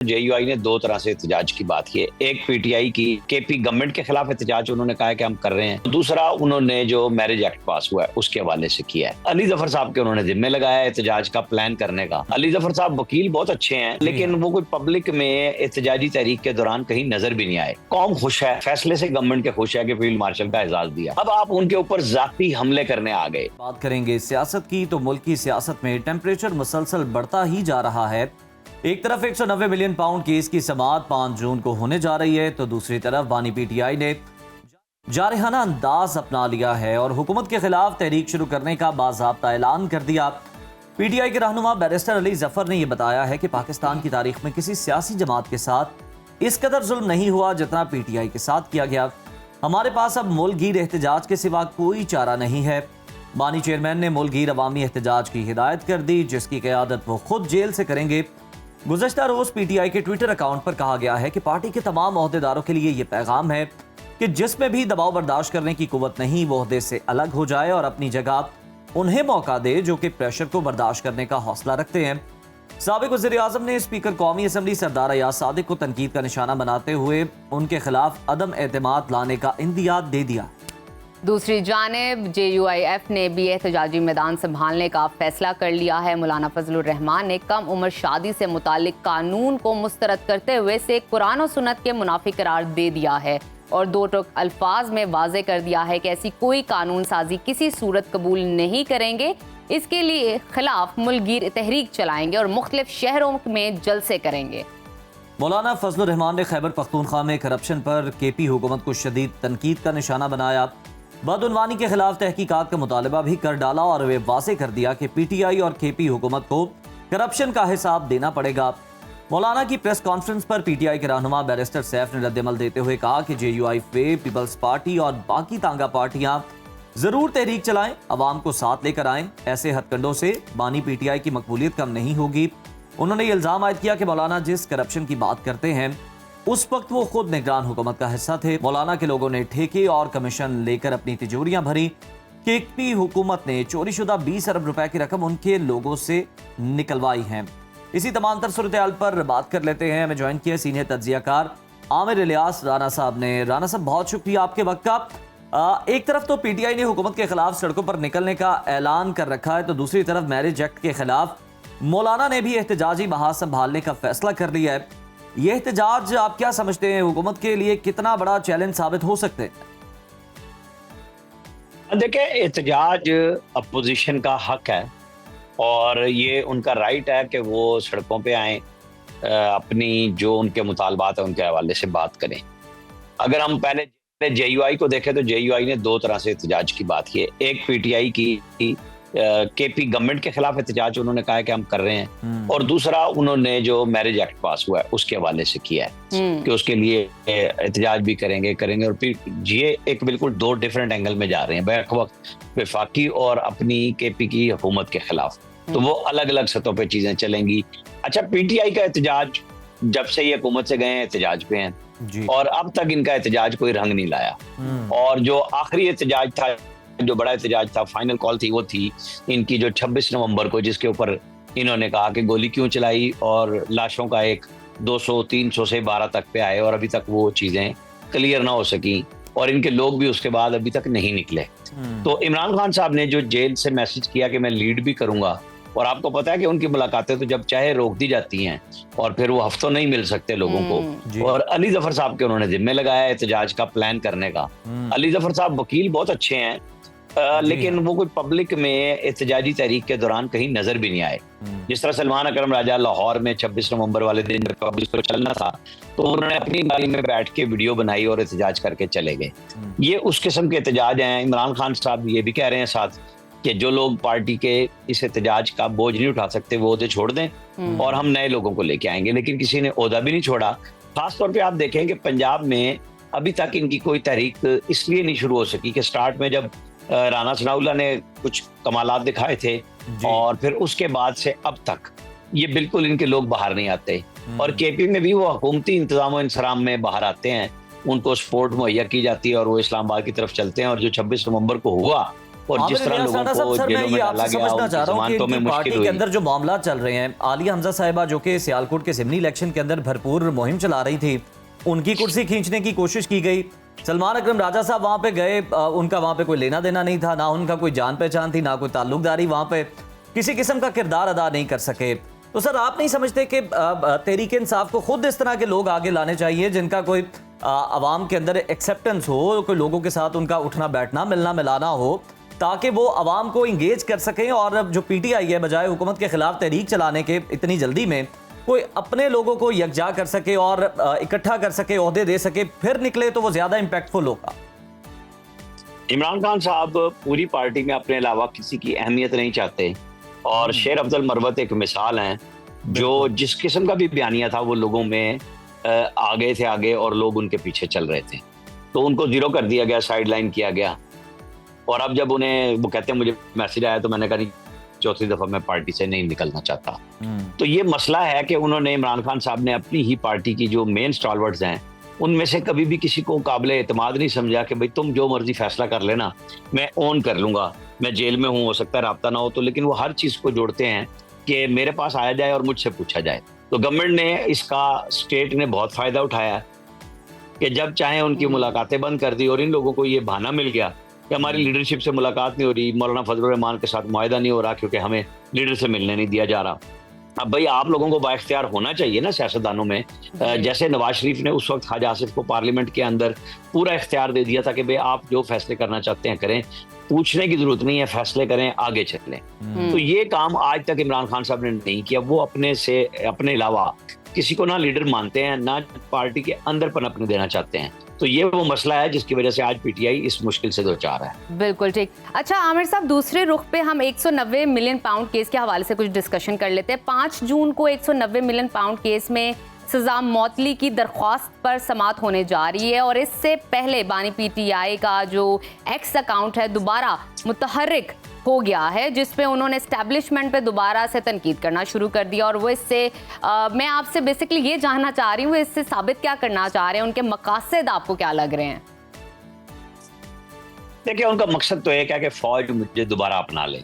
JUI ने दो तरह से एहतजाज की बात की है। एक पीटीआई की केपी गवर्नमेंट के खिलाफ एहतजाज उन्होंने कहा है कि हम कर रहे हैं। दूसरा उन्होंने जो मैरिज एक्ट पास हुआ है उसके हवाले से किया है। अली जफर साहब के उन्होंने जिम्मे लगाया है एहतजाज का प्लान करने का। अली जफर साहब वकील बहुत अच्छे हैं, लेकिन वो कोई पब्लिक में एहतजाजी तहरीक के दौरान कहीं नजर भी नहीं आए। कौम खुश है, फैसले से गवर्नमेंट के खुश है कि फील्ड मार्शल का एजाज दिया। अब आप उनके ऊपर जाती हमले करने आ गए। बात करेंगे सियासत की, तो मुल्क की सियासत में टेम्परेचर मुसलसल बढ़ता ही जा रहा है। एक तरफ 190 मिलियन पाउंड केस की समाअत 5 जून को होने जा रही है, तो दूसरी तरफ बानी पीटीआई ने जारहाना अंदाज अपना लिया है और हुकूमत के खिलाफ तहरीक शुरू करने का बाज़ाब्ता ऐलान कर दिया। पीटीआई के रहनुमा बैरिस्टर अली जफर ने यह बताया है कि पाकिस्तान की तारीख में किसी सियासी जमात के साथ इस कदर जुल्म नहीं हुआ जितना पीटीआई के साथ किया गया। हमारे पास अब मुल्कगीर एहतजाज के सिवा कोई चारा नहीं है। बानी चेयरमैन ने मुल्कगीर अवामी एहतजाज की हिदायत कर दी, जिसकी क़यादत वो खुद जेल से करेंगे। गुज़श्ता रोज पीटीआई के ट्विटर अकाउंट पर कहा गया है कि पार्टी के तमाम ओहदेदारों के लिए यह पैगाम है कि जिसमें भी दबाव बर्दाश्त करने की कुव्वत नहीं वो ओहदे से अलग हो जाए और अपनी जगह उन्हें मौका दे जो कि प्रेशर को बर्दाश्त करने का हौसला रखते हैं। साबिक वज़ीर आज़म ने स्पीकर कौमी असम्बली सरदार अयाज सादिक को तनकीद का निशाना बनाते हुए उनके खिलाफ अदम एतमाद लाने का इंदिया दे दिया। दूसरी जानिब जेयूआईएफ ने भी एहतजाजी मैदान संभालने का फैसला कर लिया है। मौलाना फजलुर रहमान ने कम उम्र शादी से मुतालिक कानून को मुस्तरद करते हुए इसे कुरान और सुन्नत के मुनाफिक करार दे दिया है और दो टुक अल्फाज में वाजे कर दिया है कि ऐसी कोई कानून साजी किसी सूरत कबूल नहीं करेंगे। इसके लिए खिलाफ मुल्कगीर तहरीक चलाएंगे और मुख्तलिफ शहरों में जलसे करेंगे। मौलाना फजलुर रहमान ने खैबर पख्तूनख्वा में करप्शन पर केपी हुकूमत को शदीद तनकीद का निशाना बनाया। बदउनवानी के खिलाफ तहकीकात का मुतालबा भी कर डाला और वे वाज़े कर दिया कि पीटीआई और केपी हुकूमत को करप्शन का हिसाब देना पड़ेगा। मौलाना की प्रेस कॉन्फ्रेंस पर पीटीआई के रहनुमा बैरिस्टर सैफ ने रद्दमल देते हुए कहा कि जेयूआई पीपल्स पार्टी और बाकी तांगा पार्टियां जरूर तहरीक चलाएं, अवाम को साथ लेकर आएं। ऐसे हथकंडों से बानी पीटीआई की मकबूलियत कम नहीं होगी। उन्होंने ये इल्जाम आयद किया कि मौलाना जिस करप्शन की बात करते हैं उस वक्त वो खुद निगरान हुकूमत का हिस्सा थे। मौलाना के लोगों ने ठेके और कमीशन लेकर अपनी तिजोरियां भरी। केपी हुकूमत ने चोरीशुदा 20 अरब रुपए की रकम उनके लोगों से निकलवाई है। इसी तमाम तर सूरत-ए-हाल पर बात कर लेते हैं। हमें ज्वाइन किया सीनियर तज्जियाकार आमिर इलियास राना साहब ने। राना साहब, बहुत शुक्रिया आपके वक्त का। एक तरफ तो पीटीआई ने हुकूमत के खिलाफ सड़कों पर निकलने का ऐलान कर रखा है, तो दूसरी तरफ मैरिज एक्ट के खिलाफ मौलाना ने भी एहतजाजी महाज संभालने का फैसला कर लिया है। ये एहतजाज आप क्या समझते हैं, हुकूमत के लिए कितना बड़ा चैलेंज साबित हो सकते हैं? देखिए, एहतजाज अपोजिशन का हक है और ये उनका राइट है कि वो सड़कों पे आए, अपनी जो उनके मुतालबात है उनके हवाले से बात करें। अगर हम पहले जेयूआई को देखें तो जेयूआई ने दो तरह से एहतजाज की बात की है। एक पीटीआई की केपी गवर्नमेंट के खिलाफ एहतजाज उन्होंने कहा है कि हम कर रहे हैं, और दूसरा उन्होंने जो मैरिज एक्ट पास हुआ है उसके हवाले से किया है कि उसके लिए एहतजाज भी करेंगे और फिर ये एक बिल्कुल दो डिफरेंट एंगल में जा रहे हैं, बैक वक्त वफाकी और अपनी केपी की हुकूमत के खिलाफ। तो वो अलग अलग सतहों पे चीजें चलेंगी। अच्छा, पीटीआई का एहतजाज जब से ये हुकूमत से गए हैं एहतजाज पे हैं और अब तक इनका एहतजाज कोई रंग नहीं लाया। और जो आखिरी एहतजाज था, जो बड़ा एहतजाज था, फाइनल कॉल थी, वो थी इनकी जो 26 नवंबर को, जिसके ऊपर इन्होंने कहा कि गोली क्यों चलाई और लाशों का एक 200-300 से 12 तक पे आए और अभी तक वो चीजें क्लियर ना हो सकी और इनके लोग भी उसके बाद अभी तक नहीं निकले। तो इमरान खान साहब ने जो जेल से मैसेज किया कि मैं लीड भी करूंगा, और आपको पता है कि उनकी मुलाकातें तो जब चाहे रोक दी जाती हैं और फिर वो हफ्तों नहीं मिल सकते लोगों को। और अली जफर साहब के उन्होंने जिम्मे लगाया एहतजाज का प्लान करने का। अली जफर साहब वकील बहुत अच्छे हैं, लेकिन वो कोई पब्लिक में एहतजाजी तहरीक के दौरान कहीं नजर भी नहीं आए। जिस तरह सलमान अकरम राजा लाहौर में 26 नवंबर वाले दिन जब पब्लिक को चलना था तो उन्होंने अपनी गाड़ी में बैठ के वीडियो बनाई और एहतजाज करके चले गए। ये उस किस्म के एहतजाज हैं। इमरान खान साहब ये भी कह रहे हैं साथ कि जो लोग पार्टी के इस एहतजाज का बोझ नहीं उठा सकते वो ओहदे छोड़ दें और हम नए लोगों को लेके आएंगे, लेकिन किसी ने ओहदा भी नहीं छोड़ा। खासतौर पर आप देखें कि पंजाब में अभी तक इनकी कोई तहरीक इसलिए नहीं शुरू हो सकी कि स्टार्ट में जब राना सनाउल्लाह ने कुछ कमालात दिखाए थे और फिर उसके बाद से अब तक ये बिल्कुल इनके लोग बाहर नहीं आते। और केपी में भी वो हुकूमती इंतजाम और इंसराम में बाहर आते हैं, उनको सपोर्ट मुहैया की जाती है और वो इस्लामाबाद की तरफ चलते हैं। और जो 26 नवंबर को हुआ और जिस तरह लोगों को जेलों में डाला गया, समझना चाह रहा हूँ कि जमानतों में इनकी मुश्किल पार्टी हुई। के अंदर जो मामला चल रहे हैं, आलिया हमजा साहिबा जो कि सियालकोट के सिमनी इलेक्शन के अंदर भरपूर मुहिम चला रही थी, उनकी कुर्सी खींचने की कोशिश की गई। सलमान अकरम राजा साहब वहां पे गए, उनका वहां पे कोई लेना देना नहीं था, ना उनका कोई जान पहचान थी, ना कोई ताल्लुकदारी, वहां पे किसी किस्म का किरदार अदा नहीं कर सके। तो सर आप नहीं समझते कि तहरीक इंसाफ को खुद इस तरह के लोग आगे लाने चाहिए जिनका कोई आवाम के अंदर एक्सेप्टेंस हो, कोई लोगों के साथ उनका उठना बैठना मिलना मिलाना हो, ताकि वो आवाम को इंगेज कर सकें। और जो पीटीआई है, बजाय हुकूमत के खिलाफ तहरीक चलाने के इतनी जल्दी में कोई अपने लोगों को यकजा कर सके और इकट्ठा कर सके, ओहदे दे सके, फिर निकले तो वो ज्यादा इम्पैक्टफुल होगा। इमरान खान साहब पूरी पार्टी में अपने अलावा किसी की अहमियत नहीं चाहते, और शेर अफजल मरवत एक मिसाल हैं, जो जिस किस्म का भी बयानिया था वो लोगों में आगे थे आगे, और लोग उनके पीछे चल रहे थे। तो उनको जीरो कर दिया गया, साइड लाइन किया गया। और अब जब उन्हें वो कहते हैं मुझे मैसेज आया, तो मैंने कहा नहीं, चौथी दफा मैं पार्टी से नहीं निकलना चाहता। तो ये मसला है कि उन्होंने, इमरान खान साहब ने अपनी ही पार्टी की जो मेन स्टॉलवर्ड्स हैं उनमें से कभी भी किसी को काबिल एतमाद नहीं समझा कि भाई तुम जो मर्जी फैसला कर लेना, मैं ओन कर लूंगा, मैं जेल में हूँ, हो सकता है राब्ता ना हो तो, लेकिन वो हर चीज को जोड़ते हैं कि मेरे पास आया जाए और मुझसे पूछा जाए। तो गवर्नमेंट ने इसका, स्टेट ने बहुत फायदा उठाया कि जब चाहे उनकी मुलाकातें बंद कर दी, और इन लोगों को ये बहाना मिल गया कि हमारी लीडरशिप से मुलाकात नहीं हो रही, मौलाना फजलुर रहमान के साथ मुआहिदा नहीं हो रहा क्योंकि हमें लीडर से मिलने नहीं दिया जा रहा। अब भाई आप लोगों को बाइख्तियार होना चाहिए ना सियासतदानों में। जैसे नवाज शरीफ ने उस वक्त ख्वाजा आसिफ को पार्लियामेंट के अंदर पूरा इख्तियार दे दिया था कि भाई आप जो फैसले करना चाहते हैं करें, पूछने की जरूरत नहीं है, फैसले करें, आगे चलें। तो ये काम आज तक इमरान खान साहब ने नहीं किया। वो अपने अलावा किसी को ना लीडर मानते हैं, ना पार्टी के अंदर पनपने देना चाहते हैं। तो ये वो मसला है जिसकी वजह से आज पीटीआई इस मुश्किल से दो चार है। बिल्कुल ठीक। अच्छा आमिर साहब, दूसरे रुख पे हम 190 मिलियन पाउंड केस के हवाले से कुछ डिस्कशन कर लेते हैं। 5 जून को 190 मिलियन पाउंड केस में सजा मौतली की दरख्वास्त पर समाअत होने जा रही है, और इससे पहले बानी पीटीआई का जो एक्स अकाउंट है दोबारा मुतहर्रिक हो गया है, जिसपे उन्होंने एस्टैब्लिशमेंट पे दोबारा से तनकीद करना शुरू कर दिया। और वो इससे मैं आपसे बेसिकली ये जानना चाह रही हूँ, इससे साबित क्या करना चाह रहे हैं, उनके मकासद आपको क्या लग रहे हैं? देखिए, उनका मकसद तो एक है कि फौज मुझे दोबारा अपना ले।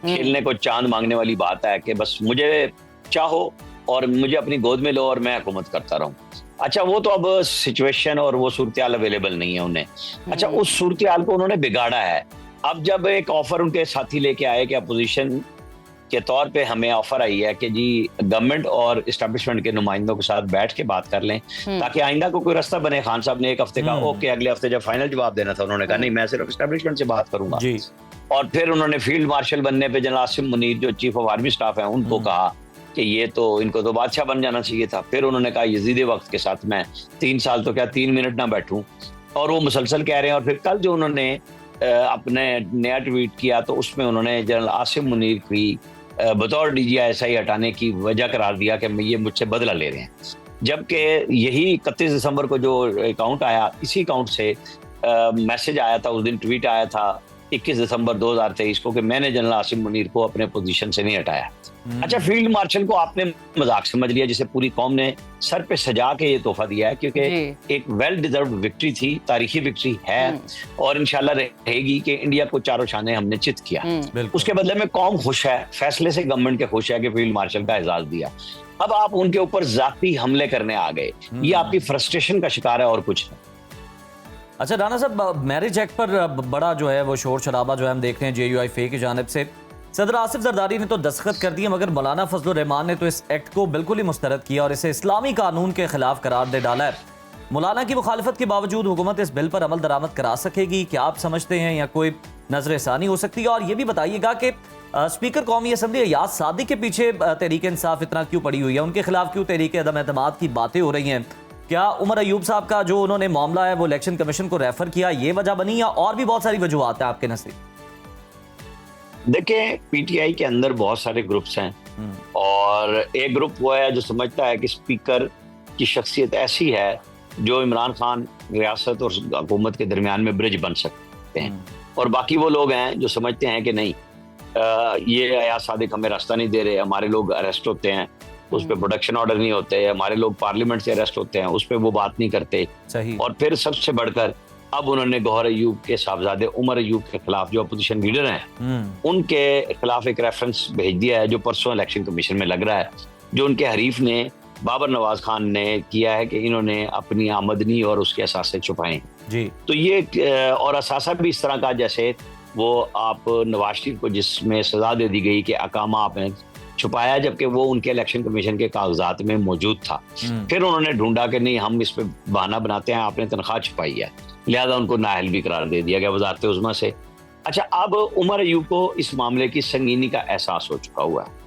खेलने को चांद मांगने वाली बात है कि बस मुझे चाहो और मुझे अपनी गोद में लो और मैं हुकूमत करता रहूं। अच्छा, वो तो अब सिचुएशन और वो सूरत-ए-हाल अवेलेबल नहीं है उन्हें। अच्छा, उस सूरत-ए-हाल को उन्होंने बिगाड़ा है। अब जब एक ऑफर उनके साथी लेके आए कि अपोजिशन के तौर पे हमें ऑफर आई है कि जी गवर्नमेंट और एस्टैब्लिशमेंट के नुमाइंदों के साथ बैठ के बात कर लें ताकि आइंदा को कोई रास्ता बने। खान साहब ने एक हफ्ते का ओके, अगले हफ्ते जब फाइनल जवाब देना था उन्होंने कहा नहीं, मैं सिर्फ एस्टैब्लिशमेंट से बात करूंगा। और फिर उन्होंने फील्ड मार्शल बनने पे जनरल आसिम मुनीर जो चीफ ऑफ आर्मी स्टाफ है उनको कहा कि ये तो इनको तो बादशाह बन जाना चाहिए था। फिर उन्होंने कहा यजीद वक्त के साथ मैं 3 साल तो क्या 3 मिनट ना बैठूं, और वो मुसलसल कह रहे हैं। और फिर कल जो उन्होंने अपने नया ट्वीट किया तो उसमें उन्होंने जनरल आसिम मुनीर की बतौर DGI हटाने की वजह करार दिया कि ये मुझसे बदला ले रहे हैं, जबकि यही 31 दिसंबर को जो अकाउंट आया, इसी अकाउंट से मैसेज आया था, उस दिन ट्वीट आया था 21 दिसंबर 2023 को कि मैंने जनरल आसिम मुनीर को अपने पोजीशन से नहीं हटाया। अच्छा, फील्ड मार्शल को आपने मजाक समझ लिया, जिसे पूरी कौम ने सर पे सजा के ये तोहफा दिया है, क्योंकि एक वेल डिजर्व्ड विक्ट्री थी, तारीखी विक्ट्री है और इंशाल्लाह रहेगी कि इंडिया को चारों शाने हमने चित किया। उसके बदले में कौम खुश है, फैसले से गवर्नमेंट के खुश है कि फील्ड मार्शल का एजाज दिया। अब आप उनके ऊपर जाती हमले करने आ गए, ये आपकी फ्रस्ट्रेशन का शिकार है और कुछ नहीं। अच्छा राना साहब, मैरिज एक्ट पर बड़ा जो है वो शोर शराबा जो है हम देख रहे हैं JUIF की जानिब से। सदर आसिफ जरदारी ने तो दस्तखत कर दिए, मगर मौलाना फजलुर रहमान ने तो इस एक्ट को बिल्कुल ही मुस्तरद किया और इसे इस्लामी कानून के खिलाफ करार दे डाला है। मौलाना की मुखालफत के बावजूद हुकूमत इस बिल पर अमल दरामद करा सकेगी, क्या आप समझते हैं, या कोई नजरसानी हो सकती है? और ये भी बताइएगा कि स्पीकर कौमी असम्बली अयाज सादिक के पीछे तहरीक इंसाफ इतना क्यों पड़ी हुई है, उनके खिलाफ क्यों तहरीक अदम एतमाद की बातें हो रही हैं? क्या उमर अयूब साहब का जो उन्होंने मामला है वो इलेक्शन कमीशन को रेफर किया, ये वजह बनी, या और भी बहुत सारी वजूहत है आपके नजदीक? देखिए, पीटीआई के अंदर बहुत सारे ग्रुप्स हैं और एक ग्रुप वो है जो समझता है कि स्पीकर की शख्सियत ऐसी है जो इमरान खान रियासत और हुकूमत के दरमियान में ब्रिज बन सकते हैं, और बाकी वो लोग हैं जो समझते हैं कि नहीं, ये अयाज सादिक हमें रास्ता नहीं दे रहे, हमारे लोग अरेस्ट होते हैं उस पर प्रोडक्शन ऑर्डर नहीं होते, हमारे लोग पार्लियामेंट से अरेस्ट होते हैं उस पर वो बात नहीं करते। सही। और फिर सबसे बढ़कर अब उन्होंने गौहर अयूब के साहबजादे उमर अयूब के खिलाफ जो अपोजिशन लीडर हैं उनके खिलाफ एक रेफरेंस भेज दिया है जो परसों इलेक्शन कमीशन में लग रहा है, जो उनके हरीफ ने बाबर नवाज खान ने किया है कि इन्होंने अपनी आमदनी और उसके असासे छुपाए जी। तो ये और असासा भी इस तरह का जैसे वो आप नवाज शरीफ को जिसमें सजा दे दी गई कि अकामा आपने छुपाया जबकि वो उनके इलेक्शन कमीशन के कागजात में मौजूद था। फिर उन्होंने ढूंढा कि नहीं हम इस पे बहाना बनाते हैं, आपने तनख्वाह छुपाई है, लिहाजा उनको नाअहल भी करार दे दिया गया वजारत उज़्मा से। अच्छा, अब उमर अयूब को इस मामले की संगीनी का एहसास हो चुका हुआ है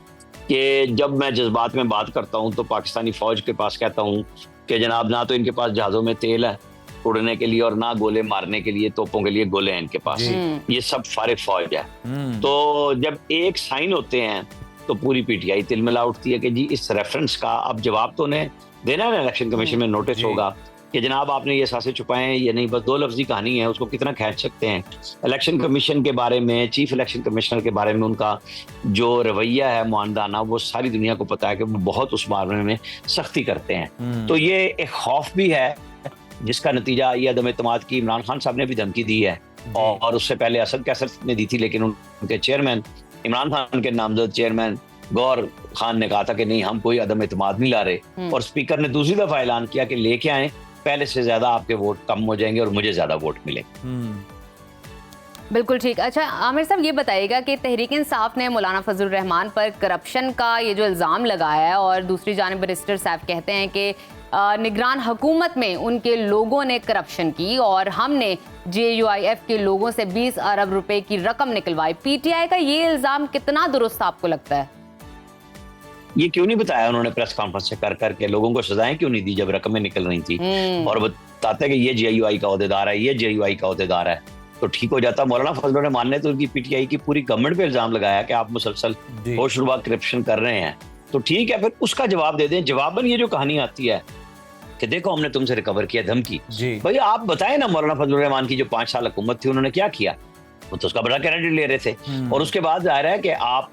कि जब मैं जज्बात में बात करता हूँ तो पाकिस्तानी फौज के पास कहता हूँ कि जनाब ना तो इनके पास जहाज़ों में तेल है उड़ने के लिए और ना गोले मारने के लिए, तोपों के लिए गोले हैं इनके पास, ये सब फारिग फौज है। तो जब एक साइन होते हैं तो पूरी पीटीआई तिलमिला उठती है कि जी इस रेफरेंस का अब जवाब तो उन्हें देना है, इलेक्शन कमीशन में नोटिस होगा कि जनाब आपने ये सासे छुपाए हैं ये नहीं, बस दो लफ्जी कहानी है, उसको कितना खींच सकते हैं। इलेक्शन कमीशन के बारे में, चीफ इलेक्शन कमिश्नर के बारे में उनका जो रवैया है मुआंदाना, वो सारी दुनिया को पता है कि वो बहुत उस मामले में सख्ती करते हैं। तो ये एक खौफ भी है जिसका नतीजा ये अदम एतमाद की इमरान खान साहब ने भी धमकी दी है और उससे पहले असद कैसर ने दी थी, लेकिन उनके चेयरमैन इमरान खान के नामजद चेयरमैन गौर खान ने कहा था कि नहीं हम कोई अदम एतमाद नहीं ला रहे, और स्पीकर ने दूसरी दफा ऐलान किया कि लेके आए, पहले से ज्यादा आपके वोट कम हो जाएंगे और मुझे ज्यादा वोट मिले। बिल्कुल ठीक। अच्छा आमिर साहब ये बताइएगा कि तहरीक इंसाफ ने मौलाना फजलुर रहमान पर करप्शन का ये जो इल्ज़ाम लगाया है और दूसरी जानिब बैरिस्टर साहब कहते हैं कि निगरान हुकूमत में उनके लोगों ने करप्शन की और हमने JUIF के लोगों से 20 अरब रुपए की रकम निकलवाई। PTI का ये इल्ज़ाम कितना दुरुस्त आपको लगता है? ये क्यों नहीं बताया उन्होंने प्रेस कॉन्फ्रेंस से कर करके, लोगों को सजाएं क्यों नहीं दी जब रकमें निकल रही थी, और बताते कि ये JUI का ओहदेदार है, ये JUI का ओहदेदार है, तो ठीक हो जाता। मौलाना फजलुर रहमान ने तो उनकी PTI की पूरी गवर्नमेंट पे इल्जाम लगाया कि आप मुसलसल होशरुबा करप्शन कर रहे हैं, तो ठीक है फिर उसका जवाब दे दें। जवाबन ये जो कहानी आती है कि देखो हमने तुमसे रिकवर किया धमकी, भाई आप बताएं ना मौलाना फजलुर रहमान की जो 5 साल हुकूमत थी उन्होंने क्या किया, वो तो उसका बड़ा क्रेडिट ले रहे थे। और उसके बाद जाहिर है कि आप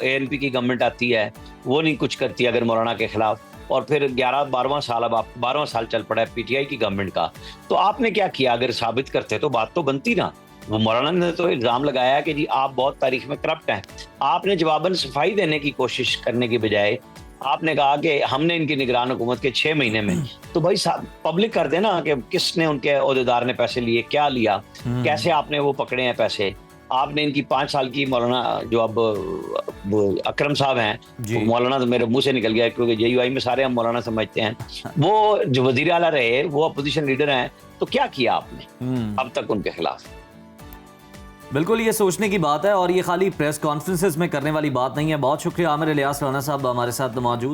ANP की गवर्नमेंट आती है वो नहीं कुछ करती अगर मौलाना के खिलाफ, और फिर 11-12वां साल, अब आप 12वां साल चल पड़ा है PTI की गवर्नमेंट का, तो आपने क्या किया? अगर साबित करते तो बात तो बनती ना। वो मौलाना ने तो इल्जाम लगाया कि जी आप बहुत तारीख में करप्ट हैं, आपने जवाबन सफाई देने की कोशिश करने की बजाय आपने कहा कि हमने इनकी निगरान हुकूमत के 6 महीने में, तो भाई पब्लिक कर देना कि किसने उनके ओहदेदार ने पैसे लिए, क्या लिया, कैसे आपने वो पकड़े हैं पैसे। आपने इनकी 5 साल की मौलाना जो अब अकरम साहब हैं, मौलाना तो मेरे मुंह से निकल गया क्योंकि JUI में सारे हम मौलाना समझते हैं, वो जो वजीर आला रहे, वो अपोजिशन लीडर हैं, तो क्या किया आपने अब तक उनके खिलाफ? बिल्कुल ये सोचने की बात है और ये खाली प्रेस कॉन्फ्रेंसेस में करने वाली बात नहीं है। बहुत शुक्रिया आमिर इलियास राना साहब हमारे साथ मौजूद।